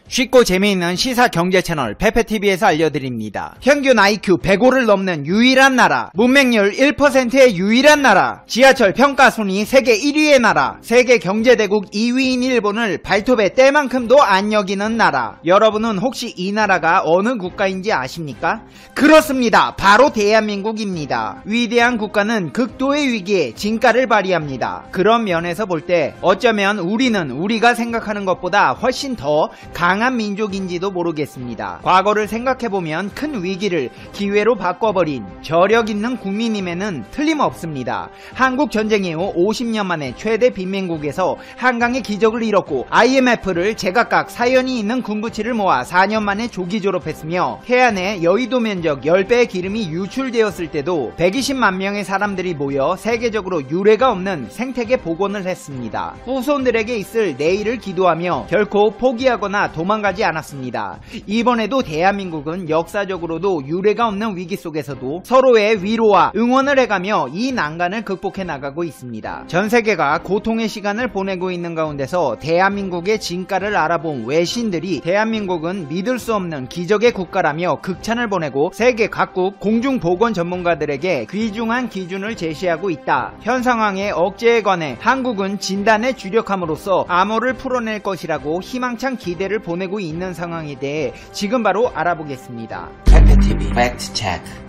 쉽고 재미있는 시사 경제 채널 페페TV에서 알려드립니다. 평균 IQ 105를 넘는 유일한 나라, 문맹률 1%의 유일한 나라, 지하철 평가 순위 세계 1위의 나라, 세계 경제대국 2위인 일본을 발톱의 때만큼도 안 여기는 나라. 여러분은 혹시 이 나라가 어느 국가인지 아십니까? 그렇습니다. 바로 대한민국입니다. 위대한 국가는 극도의 위기에 진가를 발휘합니다. 그런 면에서 볼 때 어쩌면 우리는 우리가 생각하는 것보다 훨씬 더 강한 민족인지도 모르겠습니다. 과거를 생각해보면 큰 위기를 기회로 바꿔버린 저력 있는 국민임에는 틀림없습니다. 한국 전쟁 이후 50년 만에 최대 빈민국에서 한강의 기적을 이뤘고 IMF를 제각각 사연이 있는 군부치를 모아 4년 만에 조기 졸업했으며 해안에 여의도 면적 10배의 기름이 유출되었을 때도 120만 명의 사람들이 모여 세계적으로 유례가 없는 생태계 복원을 했습니다. 후손들에게 있을 내일을 기도하며 결코 포기하거나 도망가지 않았습니다. 이번에도 대한민국은 역사적으로도 유례가 없는 위기 속에서도 서로의 위로와 응원을 해가며 이 난간을 극복해 나가고 있습니다. 전 세계가 고통의 시간을 보내고 있는 가운데서 대한민국의 진가를 알아본 외신들이 대한민국은 믿을 수 없는 기적의 국가라며 극찬을 보내고 세계 각국 공중보건 전문가들에게 귀중한 기준을 제시하고 있다. 현 상황에 억제에 관해 한국은 진단에 주력함으로써 암호를 풀어낼 것이라고 희망찬 기대를 보내고 있는 상황에 대해 지금 바로 알아보겠습니다. 페페TV 팩트 체크.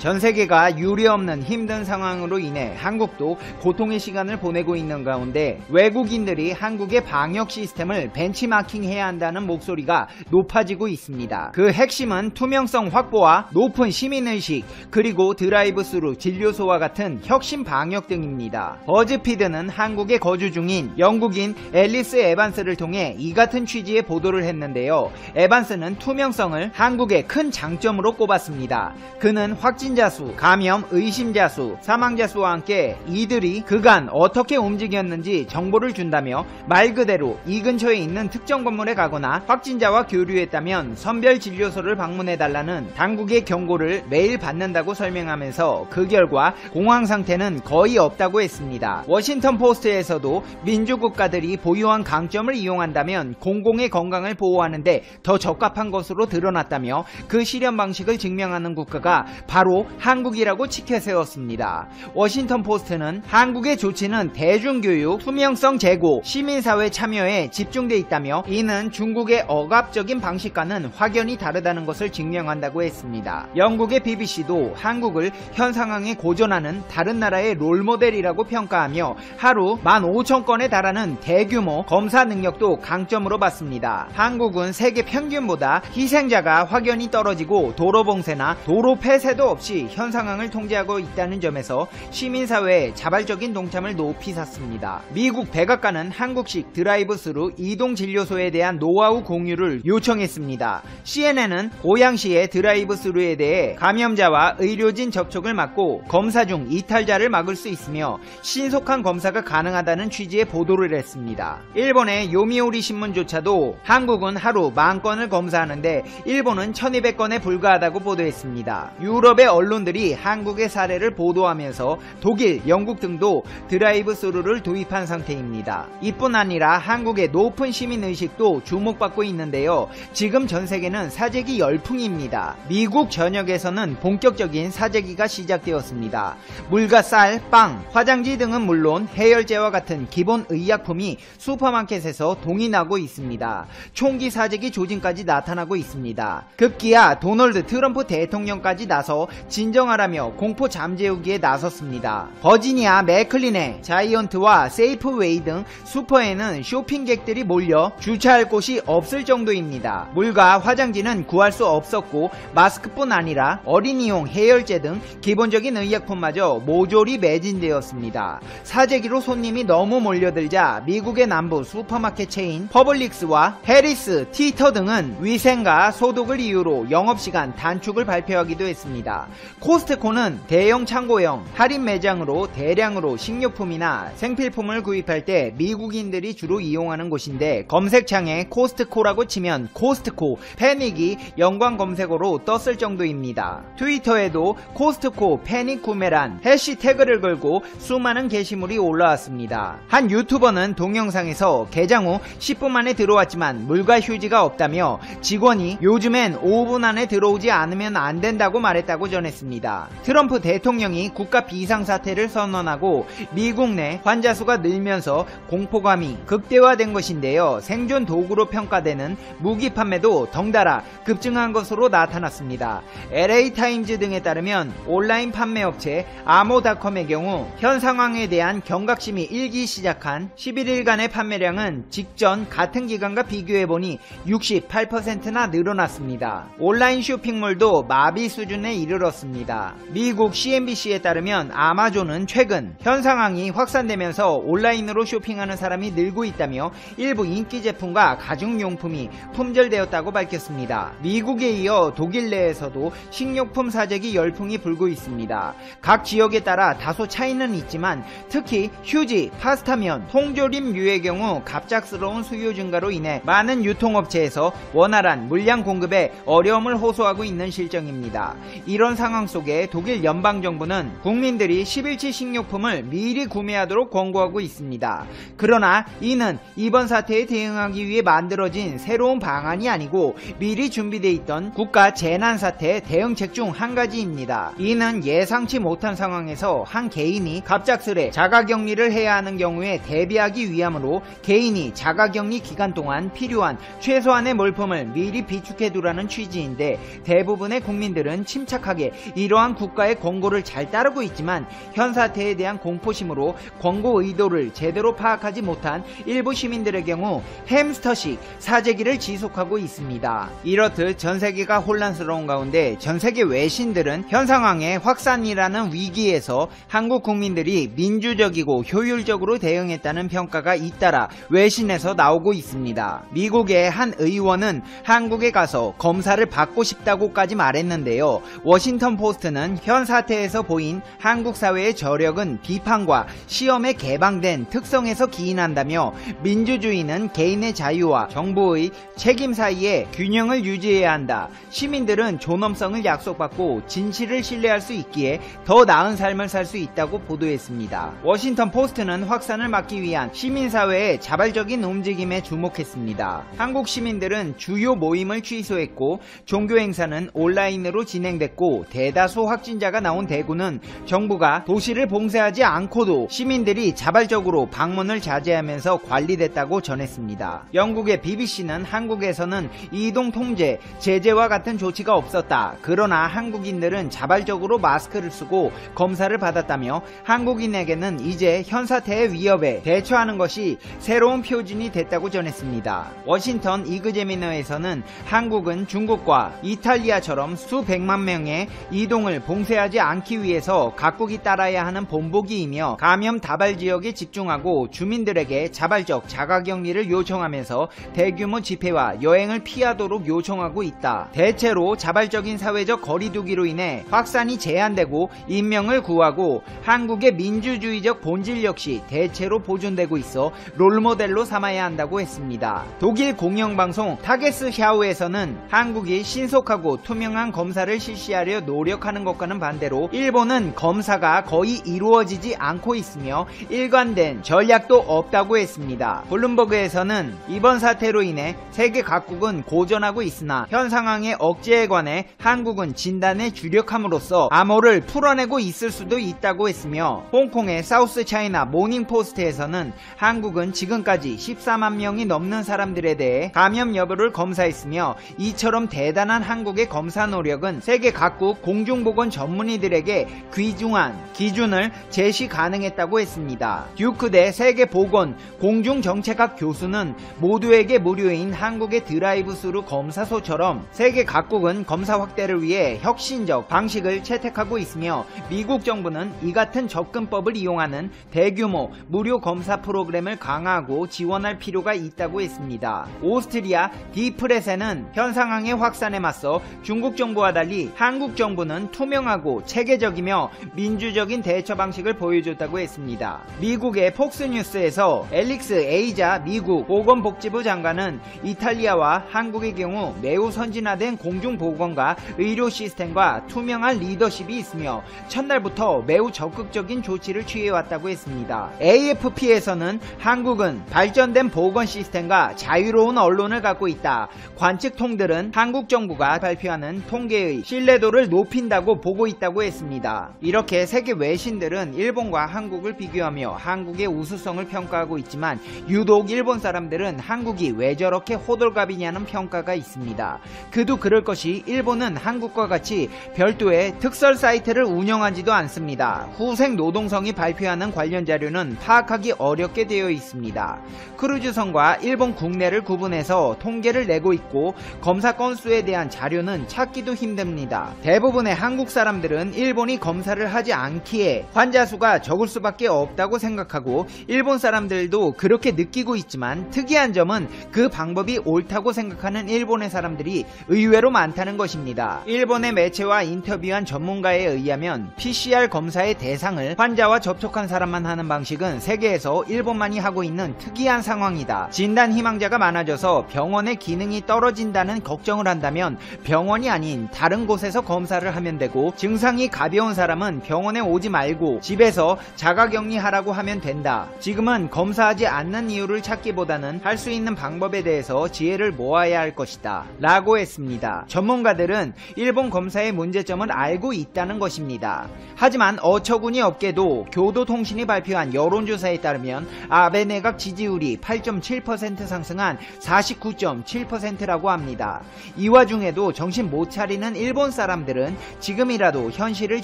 전 세계가 유례없는 힘든 상황으로 인해 한국도 고통의 시간을 보내고 있는 가운데 외국인들이 한국의 방역 시스템을 벤치마킹해야 한다는 목소리가 높아지고 있습니다. 그 핵심은 투명성 확보와 높은 시민의식, 그리고 드라이브스루 진료소와 같은 혁신 방역 등입니다. 버즈피드는 한국에 거주 중인 영국인 앨리스 에반스를 통해 이 같은 취지의 보도를 했는데요. 에반스는 투명성을 한국의 큰 장점으로 꼽았습니다. 그는 확진자 수, 감염 의심자 수, 사망자 수와 함께 이들이 그간 어떻게 움직였는지 정보를 준다며 말 그대로 이 근처에 있는 특정 건물에 가거나 확진자와 교류했다면 선별진료소를 방문해달라는 당국의 경고를 매일 받는다고 설명하면서 그 결과 공황 상태는 거의 없다고 했습니다. 워싱턴 포스트에서도 민주국가들이 보유한 강점을 이용한다면 공공의 건강을 보호하는데 더 적합한 것으로 드러났다며 그 실현 방식을 증명하는 국가가 바로 한국이라고 치켜세웠습니다. 워싱턴 포스트는 한국의 조치는 대중교육, 투명성 제고, 시민사회 참여에 집중돼 있다며 이는 중국의 억압적인 방식과는 확연히 다르다는 것을 증명한다고 했습니다. 영국의 BBC도 한국을 현 상황에 고전하는 다른 나라의 롤모델이라고 평가하며 하루 15,000건에 달하는 대규모 검사 능력도 강점으로 봤습니다. 한국은 세계 평균보다 희생자가 확연히 떨어지고 도로 봉쇄나 도로 폐쇄도 없이 현 상황을 통제하고 있다는 점에서 시민사회의 자발적인 동참을 높이 샀습니다. 미국 백악관은 한국식 드라이브스루 이동진료소에 대한 노하우 공유를 요청했습니다. CNN은 고양시의 드라이브스루에 대해 감염자와 의료진 접촉을 막고 검사 중 이탈자를 막을 수 있으며 신속한 검사가 가능하다는 취지의 보도를 했습니다. 일본의 요미우리 신문조차도 한국은 하루 10,000건을 검사하는데 일본은 1,200건에 불과하다고 보도했습니다. 유럽의 언론들이 한국의 사례를 보도하면서 독일, 영국 등도 드라이브 스루를 도입한 상태입니다. 이뿐 아니라 한국의 높은 시민의식도 주목받고 있는데요. 지금 전 세계는 사재기 열풍입니다. 미국 전역에서는 본격적인 사재기가 시작되었습니다. 물과 쌀, 빵, 화장지 등은 물론 해열제와 같은 기본 의약품이 슈퍼마켓에서 동인하고 있습니다. 총기 사재기 조짐까지 나타나고 있습니다. 급기야 도널드 트럼프 대통령까지 나서 진정하라며 공포 잠재우기에 나섰습니다. 버지니아 맥클린의 자이언트와 세이프웨이 등 슈퍼에는 쇼핑객들이 몰려 주차할 곳이 없을 정도입니다. 물과 화장지는 구할 수 없었고 마스크뿐 아니라 어린이용 해열제 등 기본적인 의약품마저 모조리 매진되었습니다. 사재기로 손님이 너무 몰려들자 미국의 남부 슈퍼마켓 체인 퍼블릭스와 해리스, 티터 등은 위생과 소독을 이유로 영업시간 단축을 발표하기도 했습니다. 코스트코는 대형 창고형 할인 매장으로 대량으로 식료품이나 생필품을 구입할 때 미국인들이 주로 이용하는 곳인데, 검색창에 코스트코라고 치면 코스트코, 패닉이 연관 검색어로 떴을 정도입니다. 트위터에도 코스트코 패닉 구매란 해시태그를 걸고 수많은 게시물이 올라왔습니다. 한 유튜버는 동영상에서 개장 후 10분 만에 들어왔지만 물과 휴지가 없다며 직원이 요즘엔 5분 안에 들어오지 않으면 안 된다고 말했다고 전했습니다. 트럼프 대통령이 국가 비상사태를 선언하고 미국 내 환자 수가 늘면서 공포감이 극대화된 것인데요. 생존 도구로 평가되는 무기 판매도 덩달아 급증한 것으로 나타났습니다. LA타임즈 등에 따르면 온라인 판매업체 아모닷컴의 경우 현 상황에 대한 경각심이 일기 시작한 11일간의 판매량은 직전 같은 기간과 비교해보니 68%나 늘어났습니다. 온라인 쇼핑몰도 마비 수준에 이르렀습니다. 미국 CNBC에 따르면 아마존은 최근 현 상황이 확산되면서 온라인으로 쇼핑하는 사람이 늘고 있다며 일부 인기 제품과 가정용품이 품절되었다고 밝혔습니다. 미국에 이어 독일 내에서도 식료품 사재기 열풍이 불고 있습니다. 각 지역에 따라 다소 차이는 있지만 특히 휴지, 파스타면, 통조림류의 경우 갑작스러운 수요 증가로 인해 많은 유통업체에서 원활한 물량 공급에 어려움을 호소하고 있는 실정입니다. 이런 상황 속에 독일 연방정부는 국민들이 10일치 식료품을 미리 구매하도록 권고하고 있습니다. 그러나 이는 이번 사태에 대응하기 위해 만들어진 새로운 방안이 아니고 미리 준비되어 있던 국가 재난사태 대응책 중 한 가지입니다. 이는 예상치 못한 상황에서 한 개인이 갑작스레 자가격리를 해야 하는 경우에 대비하기 위함으로 개인이 자가격리 기간 동안 필요한 최소한의 물품을 미리 비축해두라는 취지인데, 대부분의 국민들은 침착하게 이러한 국가의 권고를 잘 따르고 있지만 현 사태에 대한 공포심으로 권고 의도를 제대로 파악하지 못한 일부 시민들의 경우 햄스터식 사재기를 지속하고 있습니다. 이렇듯 전세계가 혼란스러운 가운데 전세계 외신들은 현 상황의 확산이라는 위기에서 한국 국민들이 민주적이고 효율적으로 대응했다는 평가가 잇따라 외신에서 나오고 있습니다. 미국의 한 의원은 한국에 가서 검사를 받고 싶다고까지 말했는데요. 워싱턴 포스트는 현 사태에서 보인 한국 사회의 저력은 비판과 시험에 개방된 특성에서 기인한다며, 민주주의는 개인의 자유와 정부의 책임 사이에 균형을 유지해야 한다. 시민들은 존엄성을 약속받고 진실을 신뢰할 수 있기에 더 나은 삶을 살 수 있다고 보도했습니다. 워싱턴 포스트는 확산을 막기 위한 시민사회의 자발적인 움직임에 주목했습니다. 한국 시민들은 주요 모임을 취소했고 종교 행사는 온라인으로 진행됐고, 대다수 확진자가 나온 대구는 정부가 도시를 봉쇄하지 않고도 시민들이 자발적으로 방문을 자제하면서 관리됐다고 전했습니다. 영국의 BBC는 한국에서는 이동 통제, 제재와 같은 조치가 없었다. 그러나 한국인들은 자발적으로 마스크를 쓰고 검사를 받았다며 한국인에게는 이제 현 사태의 위협에 대처하는 것이 새로운 표준이 됐다고 전했습니다. 워싱턴 이그제미너에서는 한국은 중국과 이탈리아처럼 수백만 명의 이동을 봉쇄하지 않기 위해서 각국이 따라야 하는 본보기이며 감염 다발 지역에 집중하고 주민들에게 자발적 자가격리를 요청하면서 대규모 집회와 여행을 피하도록 요청하고 있다. 대체로 자발적인 사회적 거리두기로 인해 확산이 제한되고 인명을 구하고 한국의 민주주의적 본질 역시 대체로 보존되고 있어 롤모델로 삼아야 한다고 했습니다. 독일 공영방송 타게스 샤우에서는 한국이 신속하고 투명한 검사를 실시하려 노력하는 것과는 반대로 일본은 검사가 거의 이루어지지 않고 있으며 일관된 전략도 없다고 했습니다. 블룸버그에서는 이번 사태로 인해 세계 각국은 고전하고 있으나 현 상황의 억제에 관해 한국은 진단에 주력함으로써 암호를 풀어내고 있을 수도 있다고 했으며, 홍콩의 사우스 차이나 모닝포스트에서는 한국은 지금까지 14만 명이 넘는 사람들에 대해 감염 여부를 검사했으며, 이처럼 대단한 한국의 검사 노력은 세계 각국 공중보건 전문의들에게 귀중한 기준을 제시 가능했다고 했습니다. 듀크대 세계보건 공중정책학 교수는 모두에게 무료인 한국의 드라이브스루 검사소처럼 세계 각국은 검사 확대를 위해 혁신적 방식을 채택하고 있으며, 미국 정부는 이 같은 접근법을 이용하는 대규모 무료 검사 프로그램을 강화하고 지원할 필요가 있다고 했습니다. 오스트리아 디프레세는 현 상황의 확산에 맞서 중국 정부와 달리 한국 정부는 투명하고 체계적이며 민주적인 대처 방식을 보여줬다고 했습니다. 미국의 폭스뉴스에서 앨릭스 에이자 미국 보건복지부 장관은 이탈리아와 한국의 경우 매우 선진화된 공중보건과 의료 시스템과 투명한 리더십이 있으며 첫날부터 매우 적극적인 조치를 취해왔다고 했습니다. AFP에서는 한국은 발전된 보건 시스템과 자유로운 언론을 갖고 있다. 관측통들은 한국 정부가 발표하는 통계의 신뢰도를 높인다고 보고 있다고 했습니다. 이렇게 세계 외신들은 일본과 한국을 비교하며 한국의 우수성을 평가하고 있지만 유독 일본 사람들은 한국이 왜 저렇게 호들갑이냐는 평가가 있습니다. 그도 그럴 것이 일본은 한국과 같이 별도의 특설 사이트를 운영하지도 않습니다. 후생 노동성이 발표하는 관련 자료는 파악하기 어렵게 되어 있습니다. 크루즈선과 일본 국내를 구분해서 통계를 내고 있고 검사 건수에 대한 자료는 찾기도 힘듭니다. 대부분의 한국 사람들은 일본이 검사를 하지 않기에 환자 수가 적을 수밖에 없다고 생각하고 일본 사람들도 그렇게 느끼고 있지만 특이한 점은 그 방법이 옳다고 생각하는 일본의 사람들이 의외로 많다는 것입니다. 일본의 매체와 인터뷰한 전문가에 의하면 PCR 검사의 대상을 환자와 접촉한 사람만 하는 방식은 세계에서 일본만이 하고 있는 특이한 상황이다. 진단 희망자가 많아져서 병원의 기능이 떨어진다는 걱정을 한다면 병원이 아닌 다른 곳에서 검사를 하면 되고 증상이 가벼운 사람은 병원에 오지 말고 집에서 자가격리하라고 하면 된다. 지금은 검사하지 않는 이유를 찾기보다는 할 수 있는 방법에 대해서 지혜를 모아야 할 것이다 라고 했습니다. 전문가들은 일본 검사의 문제점을 알고 있다는 것입니다. 하지만 어처구니 없게도 교도통신이 발표한 여론조사에 따르면 아베 내각 지지율이 8.7% 상승한 49.7%라고 합니다. 이 와중에도 정신 못 차리는 일본 사람들은 지금이라도 현실을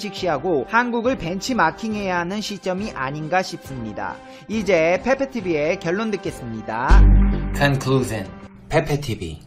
직시하고 한국을 벤치마킹해야 하는 시점이 아닌가 싶습니다. 이제 페페TV의 결론 듣겠습니다. Conclusion. 페페TV.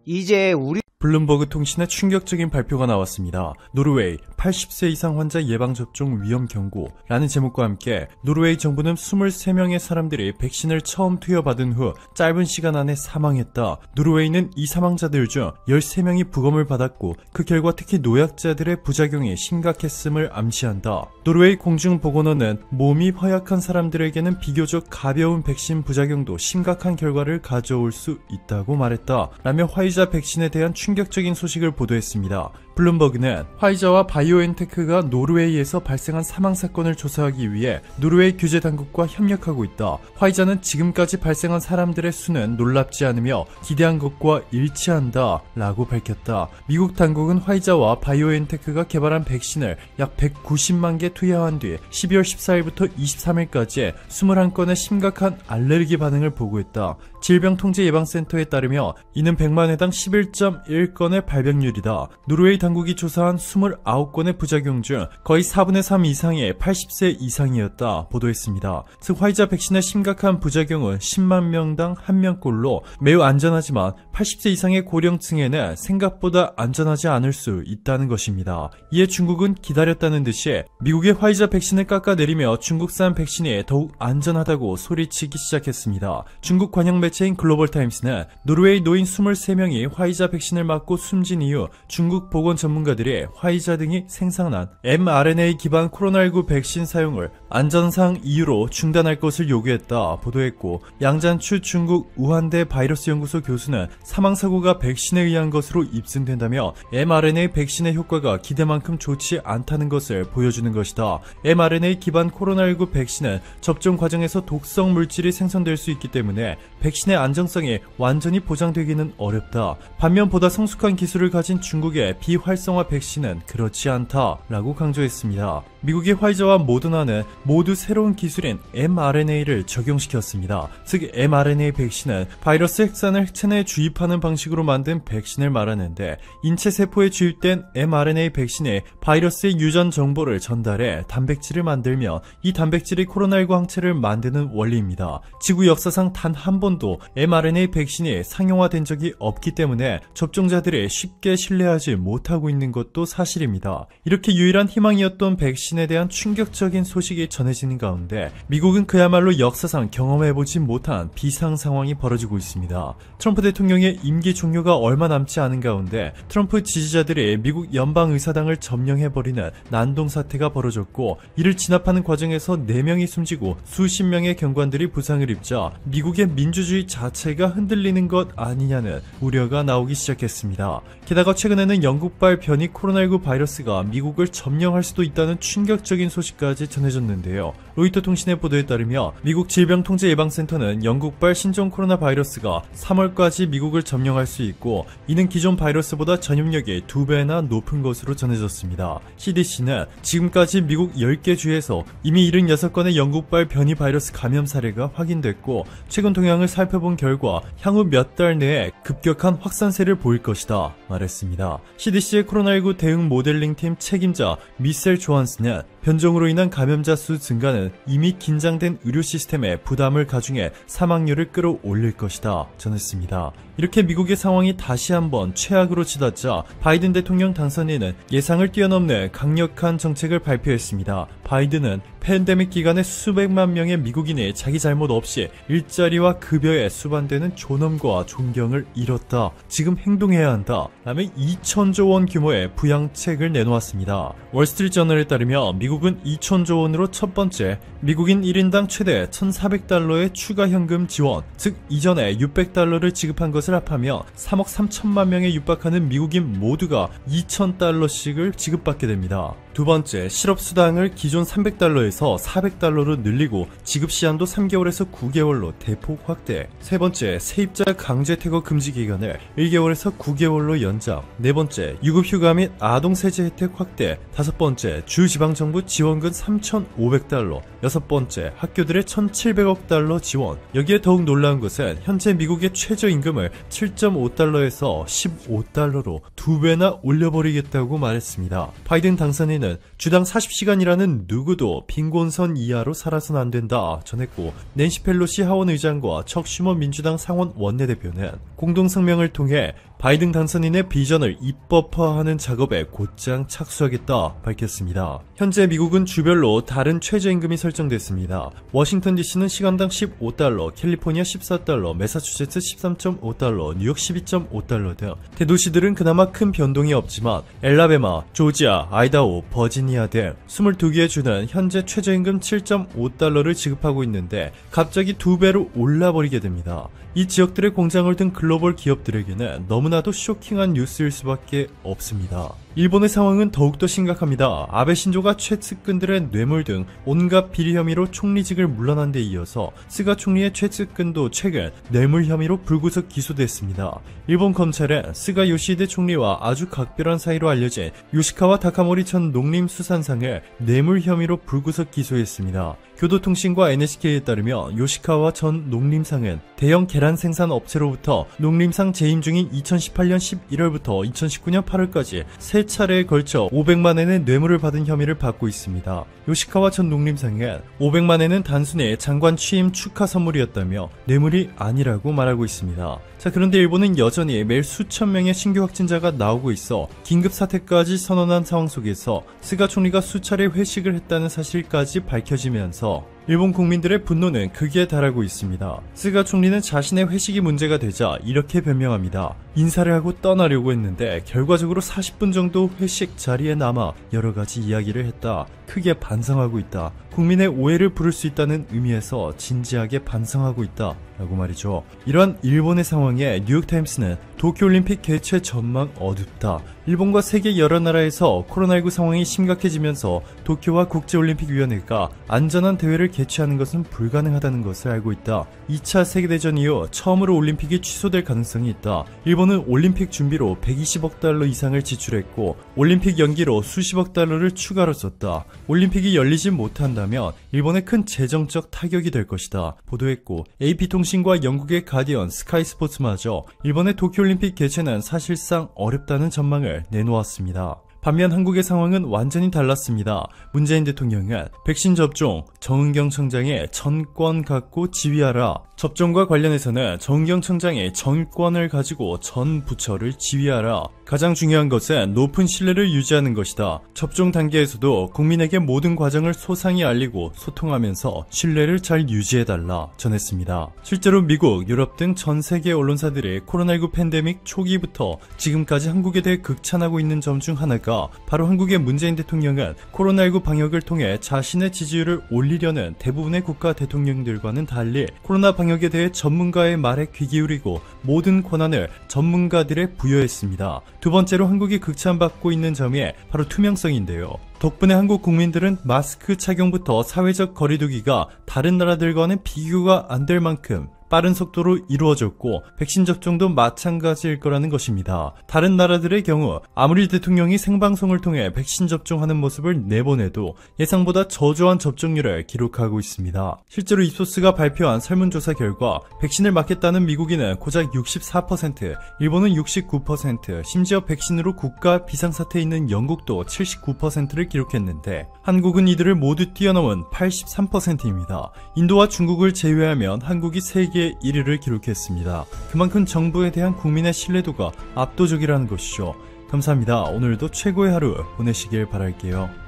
이제 우리 블룸버그 통신의 충격적인 발표가 나왔습니다. 노르웨이 80세 이상 환자 예방접종 위험 경고라는 제목과 함께 노르웨이 정부는 23명의 사람들이 백신을 처음 투여받은 후 짧은 시간 안에 사망했다. 노르웨이는 이 사망자들 중 13명이 부검을 받았고 그 결과 특히 노약자들의 부작용이 심각했음을 암시한다. 노르웨이 공중보건원은 몸이 허약한 사람들에게는 비교적 가벼운 백신 부작용도 심각한 결과를 가져올 수 있다고 말했다. 라며 화이자 백신에 대한 충격적인 소식을 보도했습니다. 블룸버그는 화이자와 바이오엔테크가 노르웨이에서 발생한 사망 사건을 조사하기 위해 노르웨이 규제 당국과 협력하고 있다. 화이자는 지금까지 발생한 사람들의 수는 놀랍지 않으며 기대한 것과 일치한다 라고 밝혔다. 미국 당국은 화이자와 바이오엔테크가 개발한 백신을 약 190만 개 투여한 뒤 12월 14일부터 23일까지 21건의 심각한 알레르기 반응을 보고했다. 질병통제예방센터에 따르며 이는 100만 회당 11.1건의 발병률이다. 노르웨이 당국이 조사한 29건의 부작용 중 거의 4분의 3 이상이 80세 이상이었다 보도했습니다. 즉 화이자 백신의 심각한 부작용은 10만 명당 1명꼴로 매우 안전하지만 80세 이상의 고령층에는 생각보다 안전하지 않을 수 있다는 것입니다. 이에 중국은 기다렸다는 듯이 미국의 화이자 백신을 깎아내리며 중국산 백신이 더욱 안전하다고 소리치기 시작했습니다. 중국 관영 매체인 글로벌타임스는 노르웨이 노인 23명이 화이자 백신을 맞고 숨진 이후 중국 보건 전문가들이 화이자 등이 생산한 mRNA 기반 코로나19 백신 사용을 안전상 이유로 중단할 것을 요구했다 보도했고, 양잔추 중국 우한대 바이러스 연구소 교수는 사망사고가 백신에 의한 것으로 입증된다며 mRNA 백신의 효과가 기대만큼 좋지 않다는 것을 보여주는 것이다. mRNA 기반 코로나19 백신은 접종 과정에서 독성 물질이 생성될 수 있기 때문에 백신의 안정성이 완전히 보장되기는 어렵다. 반면 보다 성숙한 기술을 가진 중국의 비활성화 백신은 그렇지 않다라고 강조했습니다. 미국의 화이자와 모더나는 모두 새로운 기술인 mRNA를 적용시켰습니다. 즉 mRNA 백신은 바이러스 핵산을 체내에 주입하는 방식으로 만든 백신을 말하는데, 인체 세포에 주입된 mRNA 백신이 바이러스의 유전 정보를 전달해 단백질을 만들며 이 단백질이 코로나19 항체를 만드는 원리입니다. 지구 역사상 단 한 번도 mRNA 백신이 상용화된 적이 없기 때문에 접종자들이 쉽게 신뢰하지 못하고 있는 것도 사실입니다. 이렇게 유일한 희망이었던 백신 백신에 대한 충격적인 소식이 전해지는 가운데 미국은 그야말로 역사상 경험해보지 못한 비상 상황이 벌어지고 있습니다. 트럼프 대통령의 임기 종료가 얼마 남지 않은 가운데 트럼프 지지자들이 미국 연방의사당을 점령해버리는 난동 사태가 벌어졌고, 이를 진압하는 과정에서 4명이 숨지고 수십 명의 경관들이 부상을 입자 미국의 민주주의 자체가 흔들리는 것 아니냐는 우려가 나오기 시작했습니다. 게다가 최근에는 영국발 변이 코로나19 바이러스가 미국을 점령할 수도 있다는 충격적인 소식까지 전해졌는데요. 로이터 통신의 보도에 따르면 미국 질병통제예방센터는 영국발 신종 코로나 바이러스가 3월까지 미국을 점령할 수 있고, 이는 기존 바이러스보다 전염력이 2배나 높은 것으로 전해졌습니다. CDC는 지금까지 미국 10개 주에서 이미 76건의 영국발 변이 바이러스 감염 사례가 확인됐고, 최근 동향을 살펴본 결과 향후 몇 달 내에 급격한 확산세를 보일 것이다 말했습니다. CDC의 코로나19 대응 모델링 팀 책임자 미셀 조한스는 변종으로 인한 감염자 수 증가는 이미 긴장된 의료 시스템에 부담을 가중해 사망률을 끌어올릴 것이다 전했습니다. 이렇게 미국의 상황이 다시 한번 최악으로 치닫자 바이든 대통령 당선인은 예상을 뛰어넘는 강력한 정책을 발표했습니다. 바이든은 팬데믹 기간에 수백만 명의 미국인이 자기 잘못 없이 일자리와 급여에 수반되는 존엄과 존경을 잃었다. 지금 행동해야 한다. 라며 2천조 원 규모의 부양책을 내놓았습니다. 월스트리트저널에 따르면 미국은 2천조 원으로 첫 번째, 미국인 1인당 최대 1,400달러의 추가 현금 지원, 즉 이전에 600달러를 지급한 것을 합하며 3억 3천만 명에 육박하는 미국인 모두가 2,000달러씩을 지급받게 됩니다. 두 번째, 실업수당을 기존 300달러에서 400달러로 늘리고 지급 시한도 3개월에서 9개월로 대폭 확대. 세 번째, 세입자 강제 퇴거 금지 기간을 1개월에서 9개월로 연장. 네 번째, 유급휴가 및 아동세제 혜택 확대. 다섯 번째, 주지방정부 지원금 3,500달러. 여섯 번째, 학교들의 1,700억 달러 지원. 여기에 더욱 놀라운 것은 현재 미국의 최저임금을 7.5달러에서 15달러로 2배나 올려버리겠다고 말했습니다. 바이든 당선인은 주당 40시간이라는 누구도 빈곤선 이하로 살아선 안 된다 전했고, 낸시 펠로시 하원 의장과 척 슈머 민주당 상원 원내대표는 공동성명을 통해 바이든 당선인의 비전을 입법화하는 작업에 곧장 착수하겠다 밝혔습니다. 현재 미국은 주별로 다른 최저임금이 설정됐습니다. 워싱턴 DC는 시간당 15달러, 캘리포니아 14달러, 매사추세츠 13.5달러, 뉴욕 12.5달러 등 대도시들은 그나마 큰 변동이 없지만 엘라베마, 조지아, 아이다호, 버지니아 등 22개의 주는 현재 최저임금 7.5달러를 지급하고 있는데 갑자기 2배로 올라버리게 됩니다. 이 지역들의 공장을 둔 글로벌 기업들에게는 너무나도 쇼킹한 뉴스일 수밖에 없습니다. 일본의 상황은 더욱더 심각합니다. 아베 신조가 최측근들의 뇌물 등 온갖 비리 혐의로 총리직을 물러난 데 이어서 스가 총리의 최측근도 최근 뇌물 혐의로 불구속 기소됐습니다. 일본 검찰은 스가 요시히데 총리와 아주 각별한 사이로 알려진 요시카와 다카모리 전 농림수산상을 뇌물 혐의로 불구속 기소했습니다. 교도통신과 NHK에 따르면 요시카와 전 농림상은 대형 계란 생산 업체로부터 농림상 재임 중인 2018년 11월부터 2019년 8월까지 세 차례에 걸쳐 500만엔의 뇌물을 받은 혐의를 받고 있습니다. 요시카와 전 농림상은 500만엔은 단순히 장관 취임 축하 선물이었다며 뇌물이 아니라고 말하고 있습니다. 자, 그런데 일본은 여전히 매일 수천 명의 신규 확진자가 나오고 있어 긴급 사태까지 선언한 상황 속에서 스가 총리가 수차례 회식을 했다는 사실까지 밝혀지면서 일본 국민들의 분노는 극에 달하고 있습니다. 스가 총리는 자신의 회식이 문제가 되자 이렇게 변명합니다. 인사를 하고 떠나려고 했는데 결과적으로 40분 정도 회식 자리에 남아 여러가지 이야기를 했다. 크게 반성하고 있다. 국민의 오해를 부를 수 있다는 의미에서 진지하게 반성하고 있다. 라고 말이죠. 이러한 일본의 상황에 뉴욕타임스는 도쿄올림픽 개최 전망 어둡다. 일본과 세계 여러 나라에서 코로나19 상황이 심각해지면서 도쿄와 국제올림픽위원회가 안전한 대회를 개최하는 것은 불가능하다는 것을 알고 있다. 2차 세계대전 이후 처음으로 올림픽이 취소될 가능성이 있다. 일본은 올림픽 준비로 120억 달러 이상을 지출했고 올림픽 연기로 수십억 달러를 추가로 썼다. 올림픽이 열리지 못한다면 일본의 큰 재정적 타격이 될 것이다. 보도했고 AP통신과 영국의 가디언, 스카이스포츠마저 일본의 도쿄올림픽 개최는 사실상 어렵다는 전망을 내놓았습니다. 반면 한국의 상황은 완전히 달랐습니다. 문재인 대통령은 백신 접종, 정은경 청장의 전권 갖고 지휘하라. 접종과 관련해서는 정은경 청장의 전권을 가지고 전 부처를 지휘하라. 가장 중요한 것은 높은 신뢰를 유지하는 것이다. 접종 단계에서도 국민에게 모든 과정을 소상히 알리고 소통하면서 신뢰를 잘 유지해달라 전했습니다. 실제로 미국, 유럽 등 전 세계 언론사들이 코로나19 팬데믹 초기부터 지금까지 한국에 대해 극찬하고 있는 점 중 하나가 바로 한국의 문재인 대통령은 코로나19 방역을 통해 자신의 지지율을 올리려는 대부분의 국가 대통령들과는 달리 코로나 방역에 대해 전문가의 말에 귀 기울이고 모든 권한을 전문가들에 부여했습니다. 두 번째로 한국이 극찬받고 있는 점이 바로 투명성인데요. 덕분에 한국 국민들은 마스크 착용부터 사회적 거리두기가 다른 나라들과는 비교가 안 될 만큼 빠른 속도로 이루어졌고 백신 접종도 마찬가지일 거라는 것입니다. 다른 나라들의 경우 아무리 대통령이 생방송을 통해 백신 접종하는 모습을 내보내도 예상보다 저조한 접종률을 기록하고 있습니다. 실제로 입소스가 발표한 설문조사 결과 백신을 맞겠다는 미국인은 고작 64%, 일본은 69%, 심지어 백신으로 국가 비상사태에 있는 영국도 79%를 기록했는데 한국은 이들을 모두 뛰어넘은 83%입니다. 인도와 중국을 제외하면 한국이 세계 1위를 기록했습니다. 그만큼 정부에 대한 국민의 신뢰도가 압도적이라는 것이죠. 감사합니다. 오늘도 최고의 하루 보내시길 바랄게요.